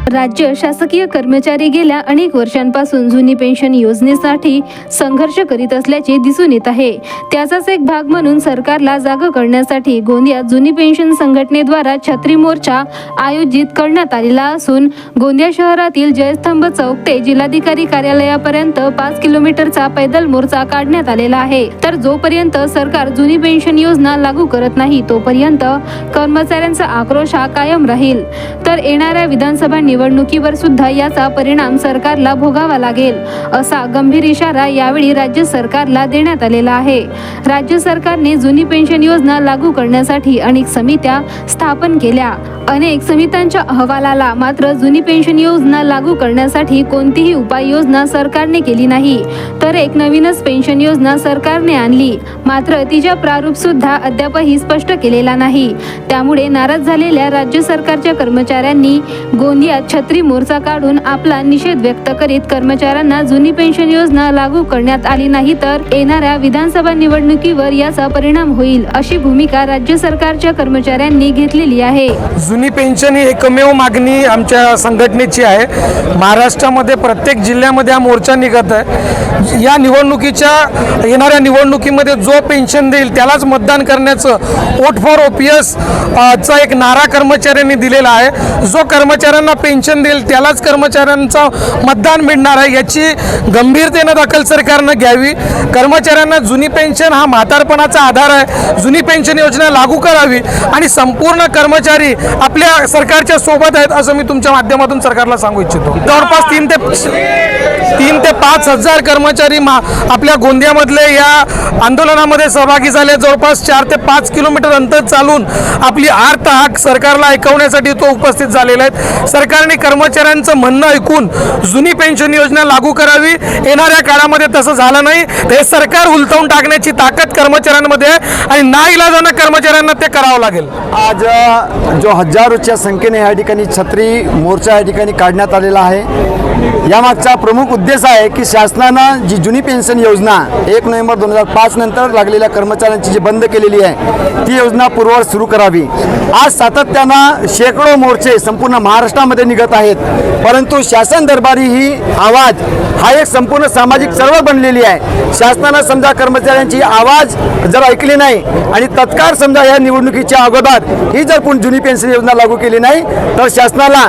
राज्य शासकीय कर्मचारी गेल्या अनेक वर्षांपासून जुनी पेन्शन योजनेसाठी संघर्ष करीत असल्याचे दिसून येत आहे। त्याचाच एक भाग म्हणून सरकारला जाग करण्यासाठी गोंदियात जुनी पेन्शन संघटनेद्वारा छत्री मोर्चा आयोजित करण्यात आलेला असून गोंदिया शहरातील जयस्तंभ चौक ते जिल्हाधिकारी कार्यालयापर्यंत 5 किलोमीटरचा पैदल मोर्चा काढण्यात आलेला आहे। तर जोपर्यंत सरकार जुनी पेन्शन योजना लागू करत नाही तोपर्यंत कर्मचाऱ्यांचा आक्रोश हा कायम राहील। तर येणाऱ्या विधानसभा निवडणुकीवर सुद्धा याचा परिणाम सरकारला भोगावा लागेल असा गंभीर इशारा यावेळी राज्य सरकारला देण्यात आलेला आहे। राज्य सरकारने जुनी पेन्शन योजना लागू करण्यासाठी अनेक समित्या स्थापन केल्या। अनेक समित्यांच्या अहवालाला मात्र जुनी पेन्शन योजना लागू करण्यासाठी कोणतीही उपाययोजना सरकारने केली नाही। तर एक नवीनच पेन्शन योजना सरकारने आणली, मात्र तिचा प्रारूप सुद्धा अद्यापही स्पष्ट केलेला नाही। त्यामुळे नाराज झालेल्या राज्य सरकारच्या कर्मचाऱ्यांनी गोंदियात छत्री मोर्चा काढून आपला निषेध व्यक्त करीत कर्मचाऱ्यांना जुनी पेन्शन योजना लागू करण्यात आली नाही तर येणाऱ्या विधानसभा निवडणुकीवर याचा परिणाम होईल अशी भूमिका राज्य सरकारच्या कर्मचाऱ्यांनी घेतलेली आहे। जुनी पेन्शन ही एकमेव मागणी आमच्या संघटनेची आहे। महाराष्ट्रामध्ये प्रत्येक जिल्ह्यामध्ये हा मोर्चा निघत आहे। या येणाऱ्या निवडणुकीमध्ये जो पेन्शन देईल त्यालाच मतदान करण्याचं वोट फॉर ओपीएस चा एक नारा कर्मचाऱ्यांनी दिलेला आहे। जो कर्मचाऱ्यांना पेन्शन देईल त्यालाच कर्मचाऱ्यांचं मतदान मिळणार आहे, याची गंभीरतेने दखल सरकारनं घ्यावी। कर्मचाऱ्यांना जुनी पेन्शन हा म्हातारपणाचा आधार आहे, जुनी पेन्शन योजना लागू करावी आणि संपूर्ण कर्मचारी आपल्या सरकारच्या सोबत आहेत असं मी तुमच्या माध्यमातून सरकारला सांगू इच्छितो। जवळपास 3 ते 5 हजार कर्मचारी आपल्या गोंदियामधले या आंदोलनामध्ये सहभागी झाले। जवळपास 4 ते 5 किलोमीटर अंतर चालून आपली आर्त हाक सरकारला ऐकवण्यासाठी तो उपस्थित झालेला आहे। सरकारने कर्मचाऱ्यांचं म्हणणं ऐकून जुनी पेन्शन योजना लागू करावी। येणाऱ्या काळामध्ये तसं झालं नाही हे सरकार उलटवून टाकण्याची ताकद कर्मचाऱ्यांमध्ये आहे आणि नाईलाजानं कर्मचाऱ्यांना ते करावं लागेल। आज जो हजारोच्या संख्येने या ठिकाणी छत्री मोर्चा या ठिकाणी काढण्यात आलेला आहे, यामागचा प्रमुख उद्देश आहे की शासनानं जी जुनी पेन्शन योजना 1 नोव्हेंबर 2005 नंतर लागलेल्या कर्मचाऱ्यांची जी बंद केलेली आहे ती योजना पूर्ववत सुरू करावी। आज सातत्यानं शेकडो मोर्चे संपूर्ण महाराष्ट्रामध्ये निघत आहेत, परंतु शासन दरबारी ही आवाज हा एक संपूर्ण सामाजिक चळवळ बनलेली आहे। शासनानं समजा कर्मचाऱ्यांची आवाज जर ऐकली नाही आणि तत्काळ समजा या निवडणुकीच्या अगोदर ही जर कोण जुनी पेन्शन योजना लागू केली नाही तर शासनाला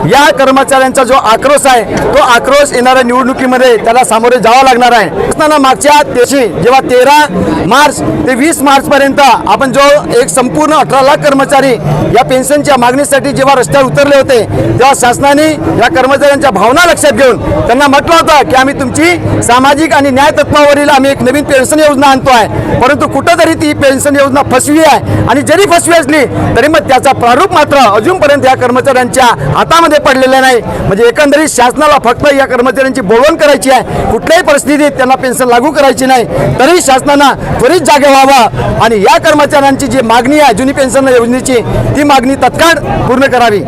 या कर्मचाऱ्यांचा जो आक्रोश आहे तो आक्रोश येणाऱ्या निवडणुकीमध्ये त्याला सामोरे जावं लागणार आहे। शासनानं मागच्या दिवशी जेव्हा 13 मार्च ते 20 मार्च पर्यंत आपण जो एक संपूर्ण 18 लाख कर्मचारी या पेन्शनच्या मागणीसाठी जेव्हा रस्त्यावर उतरले होते तेव्हा शासनाने या कर्मचाऱ्यांच्या भावना लक्षात घेऊन त्यांना म्हटलं होतं की आम्ही तुमची सामाजिक आणि न्याय तत्वावरील आम्ही एक नवीन पेन्शन योजना आणतो आहे, परंतु कुठंतरी ती पेन्शन योजना फसवी आहे आणि जरी फसवी असली तरी मग त्याचा प्रारूप मात्र अजूनपर्यंत या कर्मचाऱ्यांच्या हातामध्ये पडलेला नाही। म्हणजे एकंदरीत शासनाला फक्त या कर्मचाऱ्यांची बोलवण करायची आहे, कुठल्याही परिस्थितीत त्यांना पेन्शन लागू करायची नाही। तरी शासनानं त्वरित जागे व्हावं आणि या कर्मचाऱ्यांची जी मागणी आहे जुनी पेन्शन योजनेची ती मागणी तत्काळ पूर्ण करावी।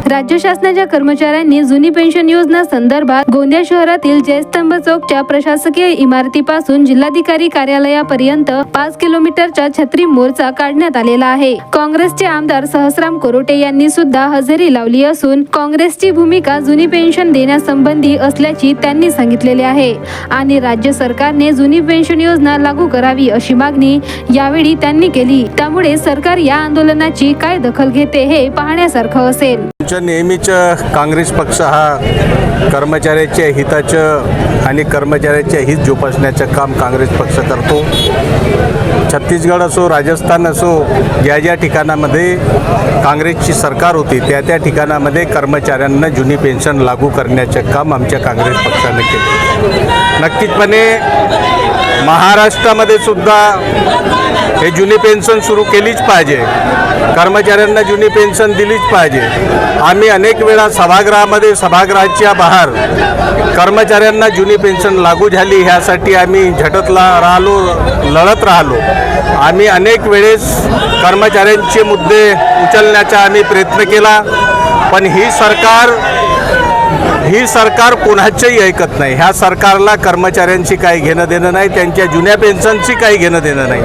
राज्य शासनाच्या कर्मचाऱ्यांनी जुनी पेन्शन योजना संदर्भात गोंदिया शहरातील जयस्तंभ चौकच्या प्रशासकीय इमारतीपासून जिल्हाधिकारी कार्यालयापर्यंत 5 किलोमीटरचा छत्री मोर्चा काढण्यात आलेला आहे। काँग्रेसचे आमदार सहस्राम कोरोटे यांनी सुद्धा हजेरी लावली असून काँग्रेसची भूमिका जुनी पेन्शन देण्यासंबंधी असल्याची त्यांनी सांगितलेले आहे आणि राज्य सरकारने जुनी पेन्शन योजना लागू करावी अशी मागणी यावेळी त्यांनी केली। त्यामुळे सरकार या आंदोलनाची काय दखल घेते हे पाहण्यासारखं असेल। नेहमीच काँग्रेस पक्ष हा कर्मचाऱ्याच्या हिताचं आणि कर्मचाऱ्याच्या हित जोपासण्याचं काम काँग्रेस पक्ष करतो। छत्तीसगड असो राजस्थान असो ज्या ज्या ठिकाणामध्ये काँग्रेसची सरकार होती त्या ठिकाणामध्ये कर्मचाऱ्यांना जुनी पेन्शन लागू करण्याचं काम आमच्या काँग्रेस पक्षाने केले। नक्कीचपणे महाराष्ट्रामध्ये सुद्धा हे जुनी पेन्शन सुरू केलीच पाहिजे, कर्मचाऱ्यांना जुनी पेन्शन दिलीच पाहिजे। आम्ही अनेक वेळा सभागृहाच्या बाहेर कर्मचाऱ्यांना जुनी पेन्शन लागू झाली ह्यासाठी आम्ही लढत राहिलो। आम्ही अनेक वेळेस कर्मचाऱ्यांचे मुद्दे उचलण्याचा आम्ही प्रयत्न केला, पण ही ही सरकार कोणाचंही ऐकत नाही. ह्या सरकारला कर्मचाऱ्यांशी काही घेणं देणं नाही, त्यांच्या जुन्या पेन्शनशी काही घेणं देणं नाही.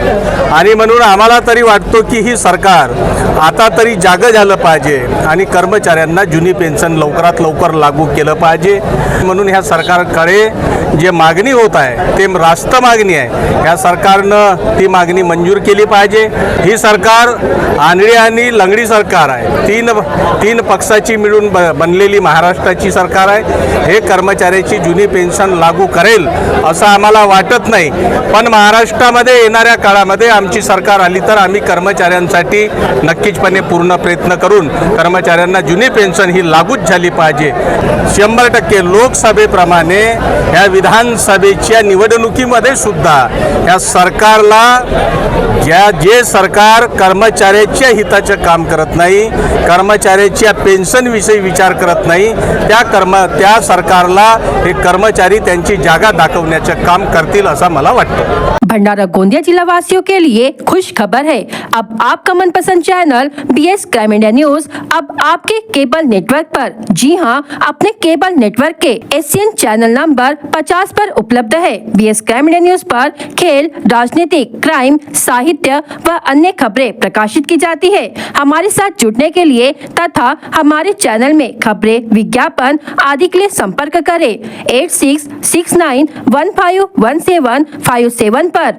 आणि म्हणून आम्हाला तरी वाटतो की ही सरकार आता तरी जागं झालं पाहिजे आणि कर्मचाऱ्यांना जुनी पेन्शन लवकरात लवकर लागू केलं पाहिजे. म्हणून ह्या सरकारकडे जे मागणी होत आहे ते रास्त मागणी आहे. ह्या सरकारनं ती मागणी मंजूर केली पाहिजे. ही सरकार आंधळी आणि लंगडी सरकार आहे. तीन पक्षाची मिळून बनलेली महाराष्ट्राची सरकार आहे. हे कर्मचाऱ्याची जुनी पेन्शन लागू करेल असं आम्हाला वाटत नाही. पण महाराष्ट्रामध्ये येणाऱ्या काळामध्ये आमची सरकार आली तर आम्ही कर्मचाऱ्यांसाठी नक्कीचपणे पूर्ण प्रयत्न करून कर्मचाऱ्यांना जुनी पेन्शन ही लागूच झाली पाहिजे. 100% लोकसभेप्रमाणे ह्या विधानसभेच्या निवडणुकीमध्ये सुद्धा या सरकारला जे सरकार कर्मचाऱ्याच्या हिताचं काम करत नाही, कर्मचाऱ्याच्या पेन्शनविषयी विचार करत नाही, त्या सरकारला हे कर्मचारी त्यांची जागा दाखवण्याचं काम करतील असं मला वाटतं. भंडारा गोंदिया जिला वासियों के लिए खुश खबर है। अब आपका मनपसंद channel BS crime India news अब आपके केबल नेटवर्क पर, जी हां, अपने केबल नेटवर्क के एशियन चैनल नंबर 50 पर उपलब्ध है। BS क्राइम इंडिया न्यूज पर खेल, राजनीतिक, क्राइम, साहित्य व अन्य खबरें प्रकाशित की जाती है। हमारे साथ जुड़ने के लिए तथा हमारे चैनल में खबरें, विज्ञापन आदि के लिए संपर्क करें 8669151757 पर।